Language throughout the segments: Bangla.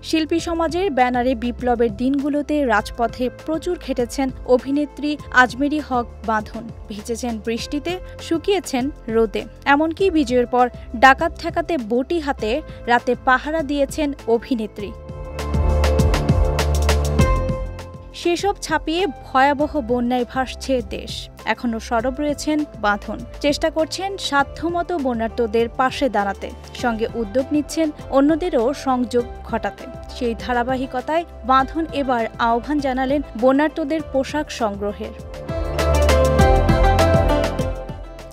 শিল্পী সমাজের ব্যানারে বিপ্লবের দিনগুলোতে রাজপথে প্রচুর খেটেছেন অভিনেত্রী আজমেরী হক বাঁধন। ভিজেছেন বৃষ্টিতে, শুকিয়েছেন রোদে, এমনকি বিজয়ের পর ডাকাত ঠেকাতে বটি হাতে রাতে পাহারা দিয়েছেন অভিনেত্রী। সেসব ছাপিয়ে ভয়াবহ বন্যায় ভাসছে দেশ। এখনো সরব রয়েছেন বাঁধন, চেষ্টা করছেন সাধ্যমতো বন্যার্তদের পাশে দাঁড়াতে, সঙ্গে উদ্যোগ নিচ্ছেন অন্যদেরও সংযোগ ঘটাতে। সেই ধারাবাহিকতায় বাঁধন এবার আহ্বান জানালেন বন্যার্তদের পোশাক সংগ্রহের।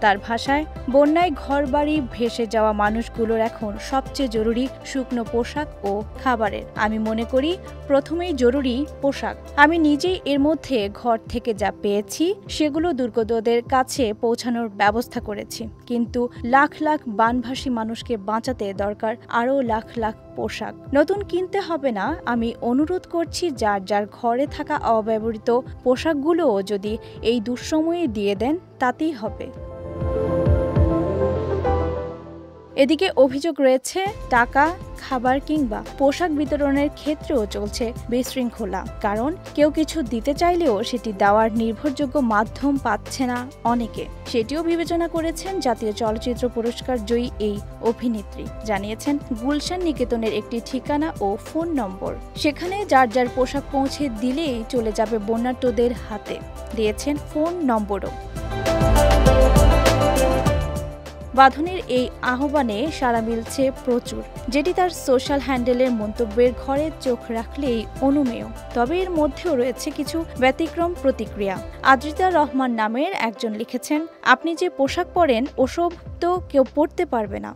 তার ভাষায়, বন্যায় ঘরবাড়ি ভেসে যাওয়া মানুষগুলোর এখন সবচেয়ে জরুরি শুকনো পোশাক ও খাবারের। আমি মনে করি প্রথমেই জরুরি পোশাক। আমি নিজেই এর মধ্যে ঘর থেকে যা পেয়েছি সেগুলো দুর্গতদের কাছে পৌঁছানোর ব্যবস্থা করেছি, কিন্তু লাখ লাখ বানভাসী মানুষকে বাঁচাতে দরকার আরও লাখ লাখ পোশাক। নতুন কিনতে হবে না। আমি অনুরোধ করছি, যার যার ঘরে থাকা অব্যবহৃত পোশাকগুলোও যদি এই দুঃসময়ে দিয়ে দেন তাতেই হবে। এদিকে অভিযোগ রয়েছে, টাকা, খাবার কিংবা পোশাক বিতরণের ক্ষেত্রেও চলছে বিশৃঙ্খলা। কারণ কেউ কিছু দিতে চাইলেও সেটি দেওয়ার নির্ভরযোগ্য মাধ্যম পাচ্ছে না অনেকে। সেটিও বিবেচনা করেছেন জাতীয় চলচ্চিত্র পুরস্কার জয়ী এই অভিনেত্রী। জানিয়েছেন গুলশান নিকেতনের একটি ঠিকানা ও ফোন নম্বর, সেখানে যার যার পোশাক পৌঁছে দিলেই চলে যাবে বন্যার্তদের হাতে। দিয়েছেন ফোন নম্বরও। বাঁধনের এই আহ্বানে সাড়া মিলছে প্রচুর, যেটি তার সোশ্যাল হ্যান্ডেলের মন্তব্যের ঘরে চোখ রাখলেই অনুমেয়। তবে এর মধ্যেও রয়েছে কিছু ব্যতিক্রম প্রতিক্রিয়া। আদ্রিতা রহমান নামের একজন লিখেছেন, আপনি যে পোশাক পরেন ওসব তো কেউ পরতে পারবে না।